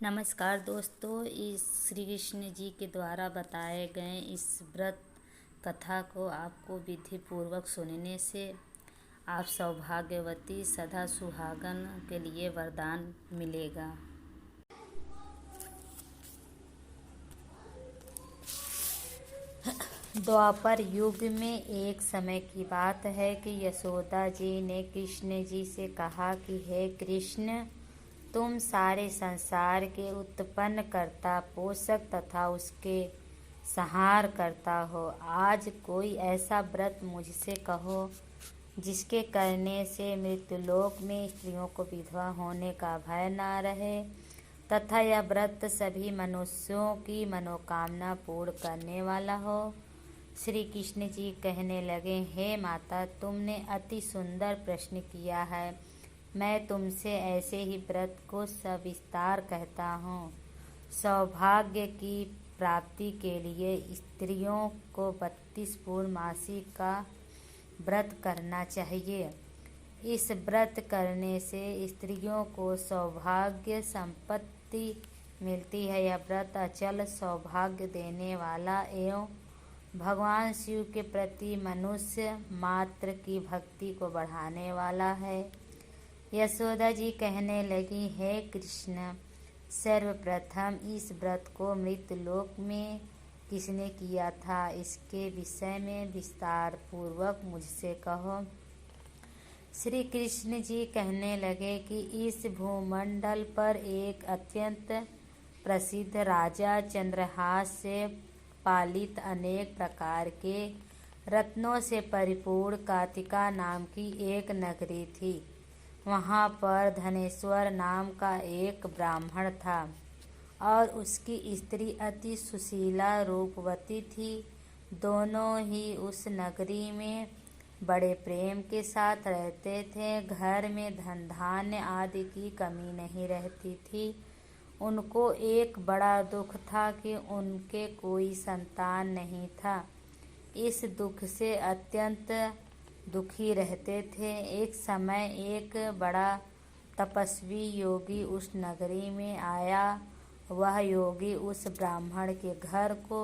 नमस्कार दोस्तों, इस श्री कृष्ण जी के द्वारा बताए गए इस व्रत कथा को आपको विधि पूर्वक सुनने से आप सौभाग्यवती सदा सुहागन के लिए वरदान मिलेगा। द्वापर युग में एक समय की बात है कि यशोदा जी ने कृष्ण जी से कहा कि हे कृष्ण, तुम सारे संसार के उत्पन्न करता, पोषक तथा उसके संहार करता हो। आज कोई ऐसा व्रत मुझसे कहो जिसके करने से मृत्युलोक में स्त्रियों को विधवा होने का भय न रहे तथा यह व्रत सभी मनुष्यों की मनोकामना पूर्ण करने वाला हो। श्री कृष्ण जी कहने लगे, हे माता, तुमने अति सुंदर प्रश्न किया है। मैं तुमसे ऐसे ही व्रत को सविस्तार कहता हूँ। सौभाग्य की प्राप्ति के लिए स्त्रियों को 32 पूर्णमासी का व्रत करना चाहिए। इस व्रत करने से स्त्रियों को सौभाग्य संपत्ति मिलती है। यह व्रत अचल सौभाग्य देने वाला एवं भगवान शिव के प्रति मनुष्य मात्र की भक्ति को बढ़ाने वाला है। यशोदा जी कहने लगी, हे कृष्ण, सर्वप्रथम इस व्रत को मृत्युलोक में किसने किया था, इसके विषय में विस्तार पूर्वक मुझसे कहो। श्री कृष्ण जी कहने लगे कि इस भूमंडल पर एक अत्यंत प्रसिद्ध राजा चंद्रहास से पालित अनेक प्रकार के रत्नों से परिपूर्ण कातिका नाम की एक नगरी थी। वहाँ पर धनेश्वर नाम का एक ब्राह्मण था और उसकी स्त्री अति सुशीला रूपवती थी। दोनों ही उस नगरी में बड़े प्रेम के साथ रहते थे। घर में धन धान्य आदि की कमी नहीं रहती थी। उनको एक बड़ा दुख था कि उनके कोई संतान नहीं था। इस दुख से अत्यंत दुखी रहते थे। एक समय एक बड़ा तपस्वी योगी उस नगरी में आया। वह योगी उस ब्राह्मण के घर को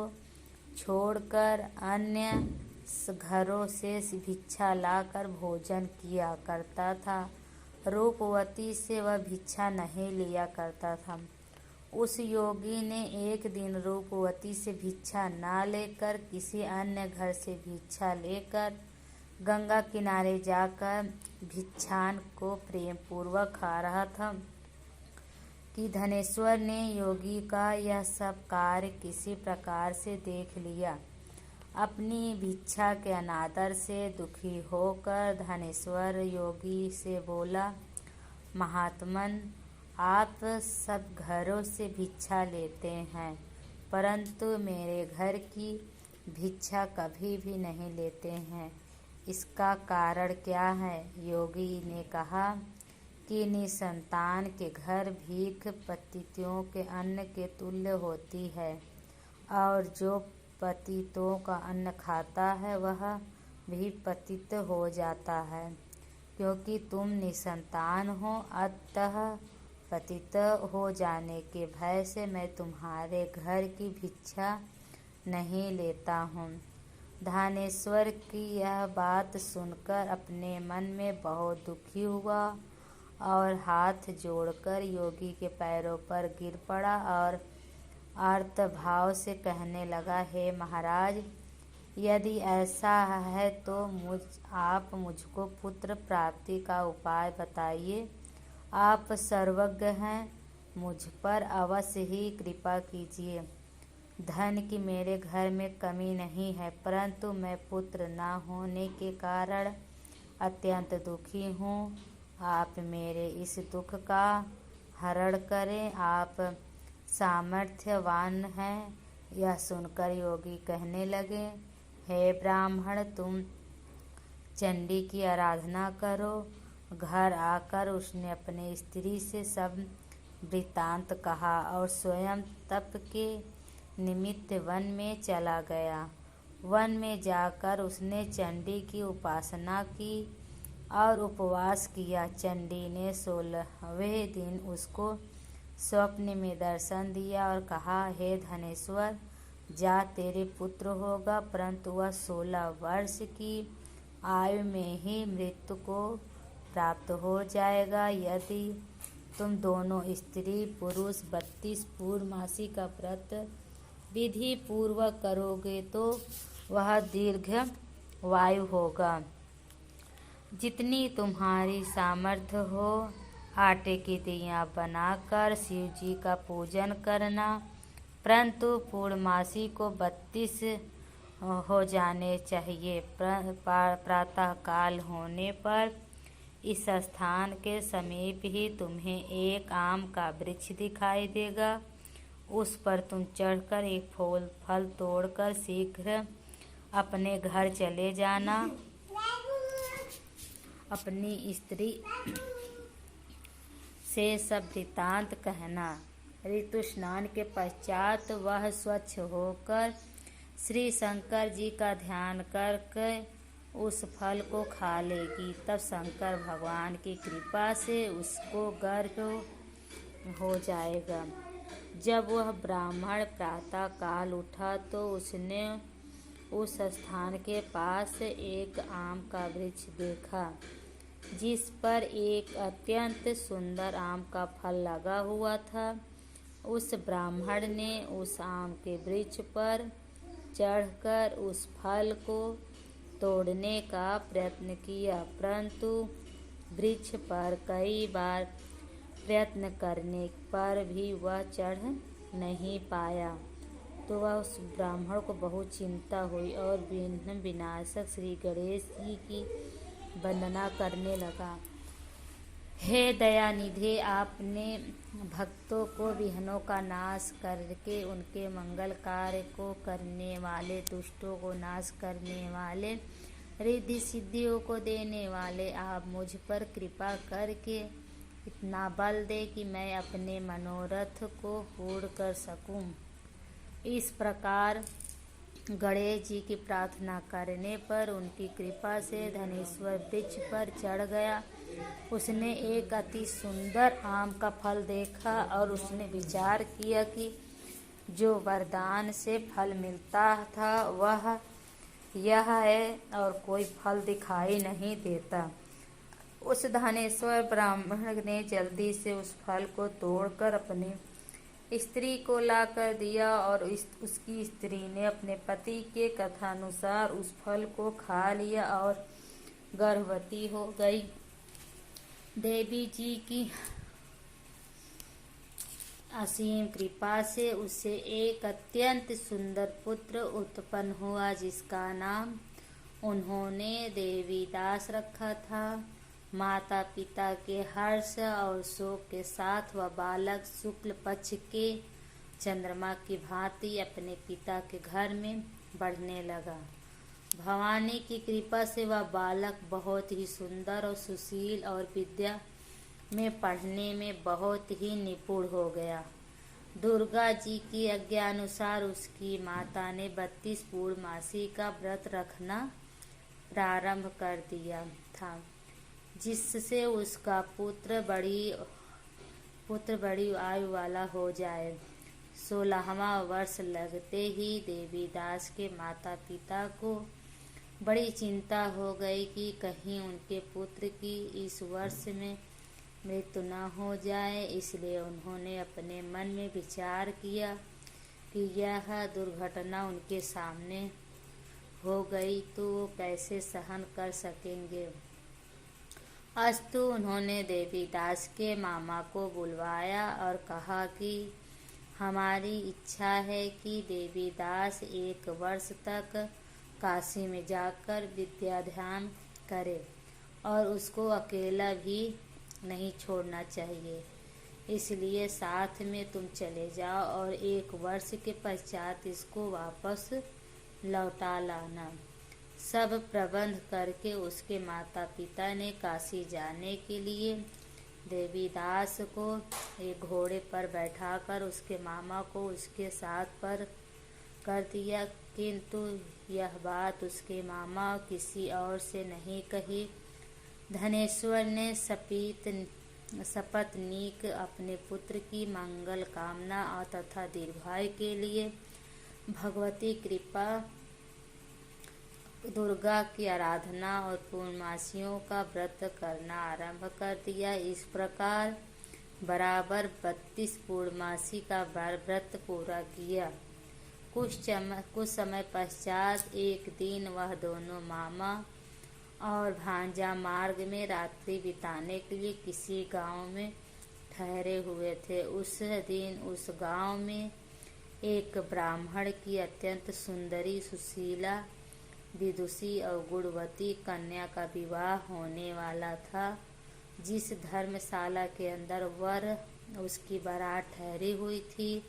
छोड़कर अन्य घरों से भिक्षा लाकर भोजन किया करता था। रूपवती से वह भिक्षा नहीं लिया करता था। उस योगी ने एक दिन रूपवती से भिक्षा न लेकर किसी अन्य घर से भिक्षा लेकर गंगा किनारे जाकर भिक्षान को प्रेम पूर्वक खा रहा था कि धनेश्वर ने योगी का यह सब कार्य किसी प्रकार से देख लिया। अपनी भिक्षा के अनादर से दुखी होकर धनेश्वर योगी से बोला, महात्मन, आप सब घरों से भिक्षा लेते हैं परंतु मेरे घर की भिक्षा कभी भी नहीं लेते हैं। इसका कारण क्या है? योगी ने कहा कि निसंतान के घर भीख पतितों के अन्न के तुल्य होती है और जो पतितों का अन्न खाता है वह भी पतित हो जाता है। क्योंकि तुम निसंतान हो, अतः पतित हो जाने के भय से मैं तुम्हारे घर की भिक्षा नहीं लेता हूँ। धनेश्वर की यह बात सुनकर अपने मन में बहुत दुखी हुआ और हाथ जोड़कर योगी के पैरों पर गिर पड़ा और आर्त भाव से कहने लगा, हे महाराज, यदि ऐसा है तो आप मुझको पुत्र प्राप्ति का उपाय बताइए। आप सर्वज्ञ हैं, मुझ पर अवश्य ही कृपा कीजिए। धन की मेरे घर में कमी नहीं है परंतु मैं पुत्र न होने के कारण अत्यंत दुखी हूँ। आप मेरे इस दुख का हरण करें। आप सामर्थ्यवान हैं। यह सुनकर योगी कहने लगे, हे ब्राह्मण, तुम चंडी की आराधना करो। घर आकर उसने अपने स्त्री से सब वृत्तांत कहा और स्वयं तप के निमित्त वन में चला गया। वन में जाकर उसने चंडी की उपासना की और उपवास किया। चंडी ने 16वें दिन उसको स्वप्न में दर्शन दिया और कहा, हे धनेश्वर, जा तेरे पुत्र होगा, परंतु वह 16 वर्ष की आयु में ही मृत्यु को प्राप्त हो जाएगा। यदि तुम दोनों स्त्री पुरुष 32 पूर्णमासी का व्रत विधि पूर्वक करोगे तो वह दीर्घ वायु होगा। जितनी तुम्हारी सामर्थ्य हो, आटे की दिया बनाकर शिव जी का पूजन करना, परंतु पूर्णमासी को 32 हो जाने चाहिए। प्रातः काल होने पर इस स्थान के समीप ही तुम्हें एक आम का वृक्ष दिखाई देगा। उस पर तुम चढ़कर एक फल तोड़कर शीघ्र अपने घर चले जाना। अपनी स्त्री से सब वृत्तांत कहना। ऋतु स्नान के पश्चात वह स्वच्छ होकर श्री शंकर जी का ध्यान करके उस फल को खा लेगी। तब शंकर भगवान की कृपा से उसको गर्भ हो जाएगा। जब वह ब्राह्मण प्रातः काल उठा तो उसने उस स्थान के पास एक आम का वृक्ष देखा, जिस पर एक अत्यंत सुंदर आम का फल लगा हुआ था। उस ब्राह्मण ने उस आम के वृक्ष पर चढ़कर उस फल को तोड़ने का प्रयत्न किया, परंतु वृक्ष पर कई बार प्रयत्न करने पर भी वह चढ़ नहीं पाया। तो वह उस ब्राह्मण को बहुत चिंता हुई और विघ्न विनाशक श्री गणेश जी की वंदना करने लगा। हे दयानिधे, आपने भक्तों को विघ्नों का नाश करके उनके मंगल कार्य को करने वाले, दुष्टों को नाश करने वाले, रिद्धि सिद्धियों को देने वाले, आप मुझ पर कृपा करके इतना बल दे कि मैं अपने मनोरथ को पूर्ण कर सकूं। इस प्रकार गणेश जी की प्रार्थना करने पर उनकी कृपा से धनेश्वर वृक्ष पर चढ़ गया। उसने एक अति सुंदर आम का फल देखा और उसने विचार किया कि जो वरदान से फल मिलता था वह यह है और कोई फल दिखाई नहीं देता। उस धनेश्वर ब्राह्मण ने जल्दी से उस फल को तोड़कर अपनी स्त्री को लाकर दिया और उसकी स्त्री ने अपने पति के कथानुसार उस फल को खा लिया और गर्भवती हो गई। देवी जी की असीम कृपा से उसे एक अत्यंत सुंदर पुत्र उत्पन्न हुआ, जिसका नाम उन्होंने देवीदास रखा था। माता पिता के हर्ष और शोक के साथ वह बालक शुक्ल पक्ष के चंद्रमा की भांति अपने पिता के घर में बढ़ने लगा। भवानी की कृपा से वह बालक बहुत ही सुंदर और सुशील और विद्या में पढ़ने में बहुत ही निपुण हो गया। दुर्गा जी की आज्ञानुसार उसकी माता ने 32 पूर्णमासी का व्रत रखना प्रारंभ कर दिया था, जिससे उसका पुत्र बड़ी आयु वाला हो जाए। 16वां वर्ष लगते ही देवीदास के माता पिता को बड़ी चिंता हो गई कि कहीं उनके पुत्र की इस वर्ष में मृत्यु न हो जाए। इसलिए उन्होंने अपने मन में विचार किया कि यह दुर्घटना उनके सामने हो गई तो वो कैसे सहन कर सकेंगे। अस्तु, उन्होंने देवीदास के मामा को बुलवाया और कहा कि हमारी इच्छा है कि देवीदास 1 वर्ष तक काशी में जाकर विद्या ध्यान करे और उसको अकेला भी नहीं छोड़ना चाहिए। इसलिए साथ में तुम चले जाओ और 1 वर्ष के पश्चात इसको वापस लौटा लाना। सब प्रबंध करके उसके माता पिता ने काशी जाने के लिए देवीदास को एक घोड़े पर बैठाकर उसके मामा को उसके साथ पर कर दिया, किंतु यह बात उसके मामा किसी और से नहीं कही। धनेश्वर ने सपीत सपत्नीक अपने पुत्र की मंगल कामना और तथा दीर्घायु के लिए भगवती कृपा दुर्गा की आराधना और पूर्णमासियों का व्रत करना आरंभ कर दिया। इस प्रकार बराबर 32 पूर्णमासी का व्रत पूरा किया। कुछ समय पश्चात एक दिन वह दोनों मामा और भांजा मार्ग में रात्रि बिताने के लिए किसी गांव में ठहरे हुए थे। उस दिन उस गांव में एक ब्राह्मण की अत्यंत सुंदरी, सुशीला, विदुषी और गुणवती कन्या का विवाह होने वाला था। जिस धर्मशाला के अंदर वर उसकी बारात ठहरी हुई थी,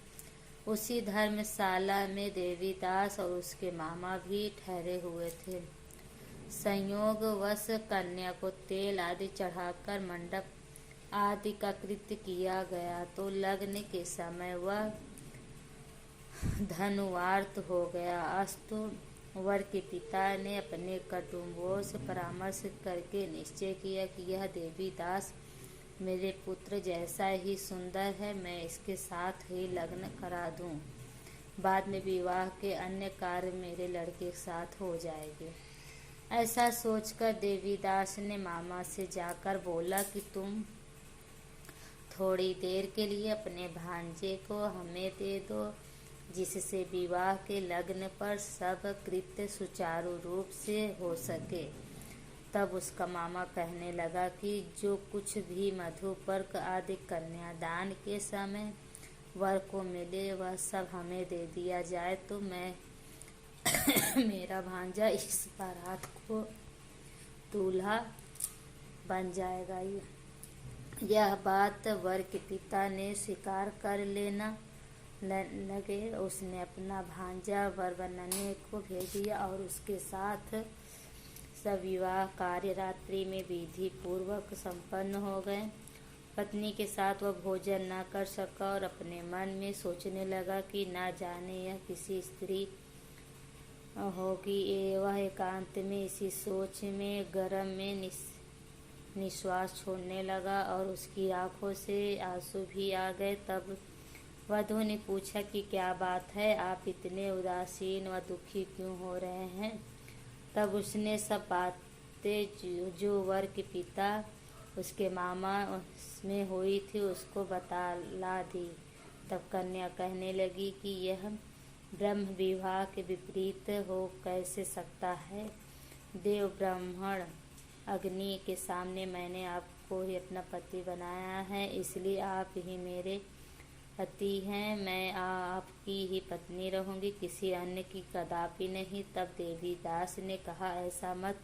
उसी धर्मशाला में देवीदास और उसके मामा भी ठहरे हुए थे। संयोगवश कन्या को तेल आदि चढ़ाकर मंडप आदि का कृत्य किया गया तो लग्न के समय वह धनुवार्त हो गया। अस्तु वर के पिता ने अपने कुटुंबों से परामर्श करके निश्चय किया कि यह देवीदास मेरे पुत्र जैसा ही सुंदर है, मैं इसके साथ ही लग्न करा दूं। बाद में विवाह के अन्य कार्य मेरे लड़के के साथ हो जाएंगे। ऐसा सोचकर देवीदास ने मामा से जाकर बोला कि तुम थोड़ी देर के लिए अपने भांजे को हमें दे दो, जिससे विवाह के लग्न पर सब कृत्य सुचारू रूप से हो सके। तब उसका मामा कहने लगा कि जो कुछ भी मधुपर्क आदि कन्यादान के समय वर को मिले वह सब हमें दे दिया जाए तो मैं मेरा भांजा इस बारात को दूल्हा बन जाएगा। यह बात वर के पिता ने स्वीकार कर लेना लगे। उसने अपना भांजा वर बनने को भेज दिया और उसके साथ सब विवाह कार्य रात्रि में विधि पूर्वक संपन्न हो गए। पत्नी के साथ वह भोजन न कर सका और अपने मन में सोचने लगा कि ना जाने यह किसी स्त्री होगी। वह एकांत में इसी सोच में गर्म में निश्वास छोड़ने लगा और उसकी आंखों से आंसू भी आ गए। तब वधू ने पूछा कि क्या बात है, आप इतने उदासीन व दुखी क्यों हो रहे हैं। तब उसने सब बातें जो वर के पिता उसके मामा में हुई थी उसको बतला दी। तब कन्या कहने लगी कि यह ब्रह्म विवाह के विपरीत हो कैसे सकता है। देव ब्राह्मण अग्नि के सामने मैंने आपको ही अपना पति बनाया है, इसलिए आप ही मेरे पति हैं। मैं आपकी ही पत्नी रहूंगी, किसी अन्य की कदापि नहीं। तब देवीदास ने कहा ऐसा मत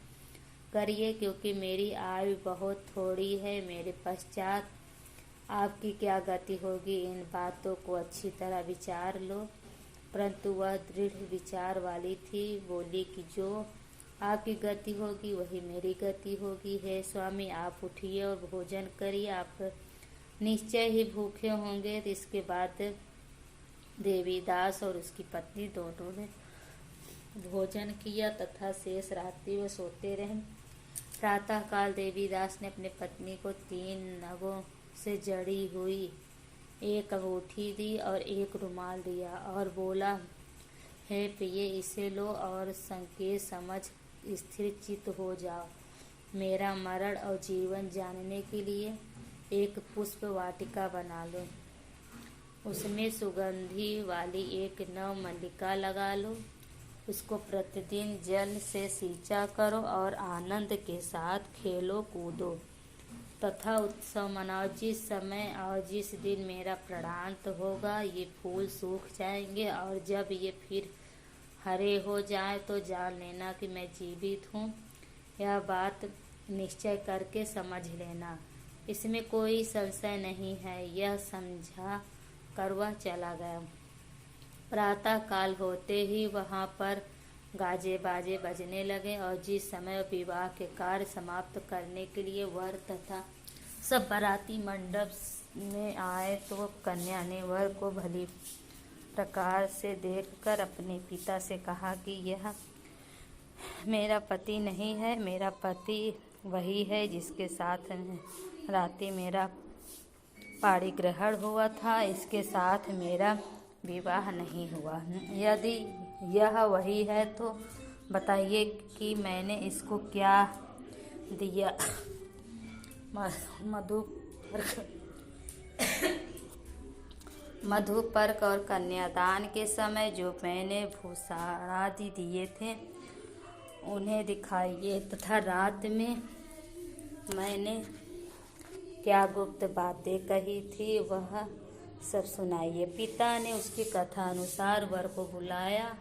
करिए, क्योंकि मेरी आयु बहुत थोड़ी है, मेरे पश्चात आपकी क्या गति होगी, इन बातों को अच्छी तरह विचार लो। परंतु वह दृढ़ विचार वाली थी। बोली कि जो आपकी गति होगी वही मेरी गति होगी। हे स्वामी, आप उठिए और भोजन करिए, आप निश्चय ही भूखे होंगे। इसके बाद देवीदास और उसकी पत्नी दोनों ने भोजन किया तथा शेष रात्रि वे सोते रहे। प्रातःकाल देवीदास ने अपने पत्नी को 3 नगों से जड़ी हुई एक अंगूठी दी और एक रुमाल दिया और बोला, हे प्रिय, इसे लो और संकेत समझ स्थिर चित्त हो जाओ। मेरा मरण और जीवन जानने के लिए एक पुष्प वाटिका बना लो, उसमें सुगंधी वाली एक नव मल्लिका लगा लो, उसको प्रतिदिन जल से सींचा करो और आनंद के साथ खेलो कूदो तथा उत्सव मनाओ। जिस समय और जिस दिन मेरा प्राणांत होगा ये फूल सूख जाएंगे और जब ये फिर हरे हो जाए तो जान लेना कि मैं जीवित हूँ। यह बात निश्चय करके समझ लेना, इसमें कोई संशय नहीं है। यह समझा कर वह चला गया। प्रातः काल होते ही वहाँ पर गाजे बाजे बजने लगे और जिस समय विवाह के कार्य समाप्त करने के लिए वर तथा सब बाराती मंडप में आए तो कन्या ने वर को भली प्रकार से देखकर अपने पिता से कहा कि यह मेरा पति नहीं है, मेरा पति वही है जिसके साथ रात्रि मेरा पाणिग्रहण हुआ था, इसके साथ मेरा विवाह नहीं हुआ। यदि यह वही है तो बताइए कि मैंने इसको क्या दिया। मधुपर्क और कन्यादान के समय जो मैंने भूषणादि दिए थे उन्हें दिखाइए, तथा रात में मैंने क्या गुप्त बातें कही थी वह सब सुनाइए। पिता ने उसकी कथा अनुसार वर को बुलाया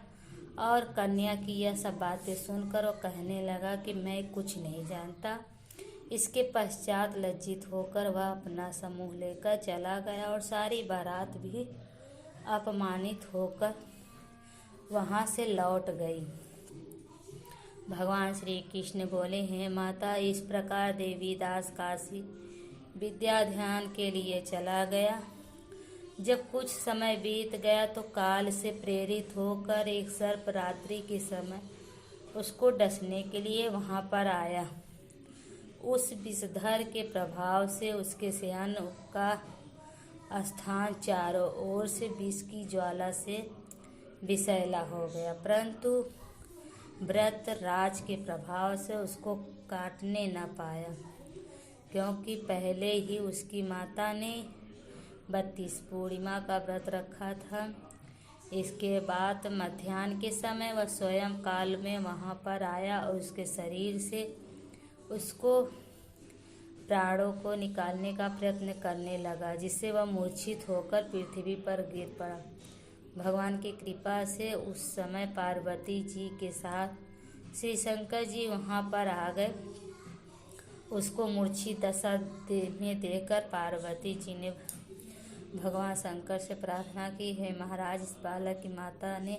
और कन्या की यह सब बातें सुनकर वो कहने लगा कि मैं कुछ नहीं जानता। इसके पश्चात लज्जित होकर वह अपना समूह लेकर चला गया और सारी बारात भी अपमानित होकर वहाँ से लौट गई। भगवान श्री कृष्ण बोले, हैं माता, इस प्रकार देवीदास काशी विद्या ध्यान के लिए चला गया। जब कुछ समय बीत गया तो काल से प्रेरित होकर एक सर्प रात्रि के समय उसको डसने के लिए वहाँ पर आया। उस विषधर के प्रभाव से उसके शयन का स्थान चारों ओर से विष की ज्वाला से विषैला हो गया, परंतु व्रत राज के प्रभाव से उसको काटने न पाया, क्योंकि पहले ही उसकी माता ने 32 पूर्णिमा का व्रत रखा था। इसके बाद मध्याह्न के समय वह स्वयं काल में वहाँ पर आया और उसके शरीर से उसको प्राणों को निकालने का प्रयत्न करने लगा, जिससे वह मूर्छित होकर पृथ्वी पर गिर पड़ा। भगवान की कृपा से उस समय पार्वती जी के साथ श्री शंकर जी वहाँ पर आ गए। उसको मूर्छित दशा में देखकर पार्वती जी ने भगवान शंकर से प्रार्थना की, है महाराज, इस बालक की माता ने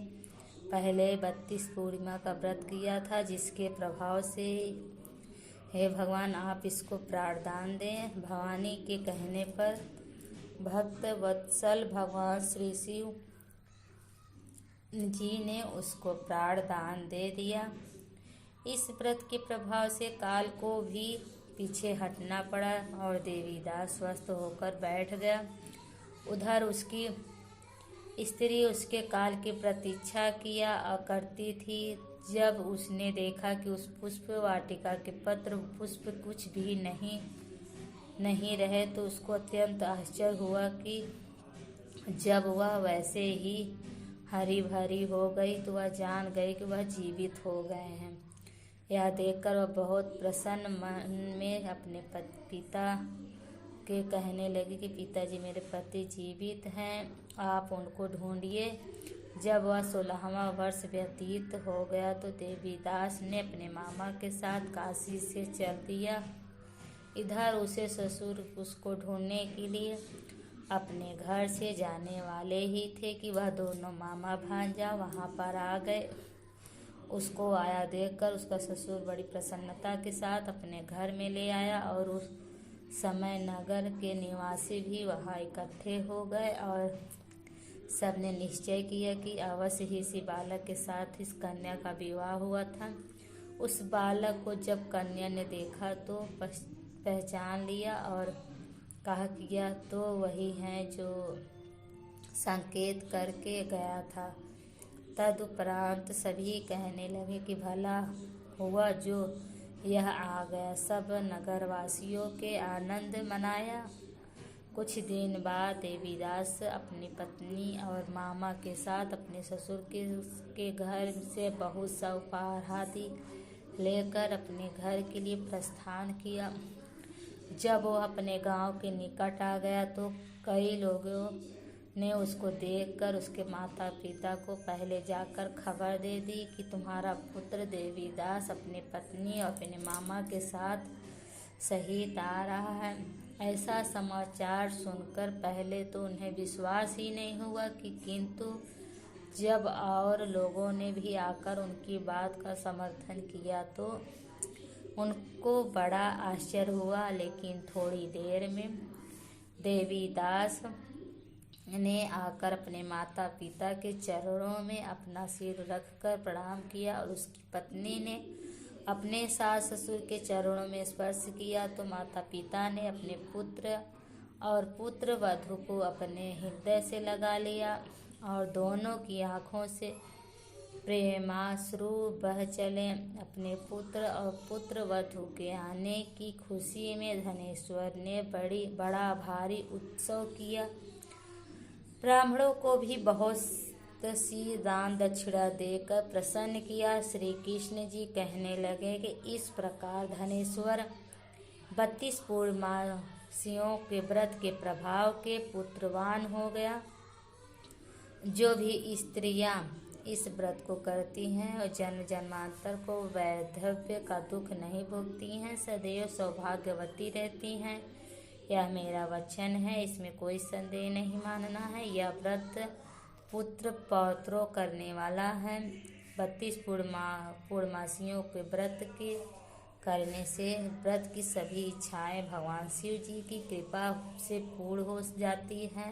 पहले 32 पूर्णिमा का व्रत किया था, जिसके प्रभाव से हे भगवान आप इसको प्राणदान दें। भवानी के कहने पर भक्त वत्सल भगवान श्री शिव जी ने उसको प्राणदान दे दिया। इस व्रत के प्रभाव से काल को भी पीछे हटना पड़ा और देवीदास स्वस्थ होकर बैठ गया। उधर उसकी स्त्री उसके काल की प्रतीक्षा किया करती थी। जब उसने देखा कि उस पुष्प वाटिका के पत्र पुष्प कुछ भी नहीं रहे तो उसको अत्यंत आश्चर्य हुआ कि जब वह वैसे ही हरी भरी हो गई तो वह जान गई कि वह जीवित हो गए हैं। यह देखकर वह बहुत प्रसन्न मन में अपने पिता के कहने लगी कि पिताजी, मेरे पति जीवित हैं, आप उनको ढूंढिए। जब वह 16वां वर्ष व्यतीत हो गया तो देवीदास ने अपने मामा के साथ काशी से चल दिया। इधर उसे ससुर उसको ढूंढने के लिए अपने घर से जाने वाले ही थे कि वह दोनों मामा भांजा वहाँ पर आ गए। उसको आया देखकर उसका ससुर बड़ी प्रसन्नता के साथ अपने घर में ले आया और उस समय नगर के निवासी भी वहाँ इकट्ठे हो गए और सबने निश्चय किया कि अवश्य ही इसी बालक के साथ इस कन्या का विवाह हुआ था। उस बालक को जब कन्या ने देखा तो पहचान लिया और कहा कि यह तो वही है जो संकेत करके गया था। तदुपरांत सभी कहने लगे कि भला हुआ जो यह आ गया। सब नगरवासियों के आनंद मनाया। कुछ दिन बाद देवीदास अपनी पत्नी और मामा के साथ अपने ससुर के घर से बहुत सा उपहार आदि लेकर अपने घर के लिए प्रस्थान किया। जब वो अपने गांव के निकट आ गया तो कई लोगों ने उसको देखकर उसके माता पिता को पहले जाकर खबर दे दी कि तुम्हारा पुत्र देवीदास अपनी पत्नी और अपने मामा के साथ सहित आ रहा है। ऐसा समाचार सुनकर पहले तो उन्हें विश्वास ही नहीं हुआ किंतु जब और लोगों ने भी आकर उनकी बात का समर्थन किया तो उनको बड़ा आश्चर्य हुआ। लेकिन थोड़ी देर में देवीदास ने आकर अपने माता पिता के चरणों में अपना सिर रखकर प्रणाम किया और उसकी पत्नी ने अपने सास ससुर के चरणों में स्पर्श किया तो माता पिता ने अपने पुत्र और पुत्र वधू को अपने हृदय से लगा लिया और दोनों की आंखों से प्रेमाश्रु बह चले। अपने पुत्र और पुत्र वधू के आने की खुशी में धनेश्वर ने बड़ा भारी उत्सव किया। ब्राह्मणों को भी बहुत सी दान दक्षिणा देकर प्रसन्न किया। श्री कृष्ण जी कहने लगे कि इस प्रकार धनेश्वर 32 पूर्णमासियों के व्रत के प्रभाव के पुत्रवान हो गया। जो भी स्त्रियां इस व्रत को करती हैं और जन्म जन्मांतर को वैधव्य का दुख नहीं भोगती हैं, सदैव सौभाग्यवती रहती हैं। यह मेरा वचन है, इसमें कोई संदेह नहीं मानना है। यह व्रत पुत्र पौत्रों करने वाला है। 32 पूर्णमासियों के व्रत के करने से व्रत की सभी इच्छाएं भगवान शिव जी की कृपा से पूर्ण हो जाती हैं।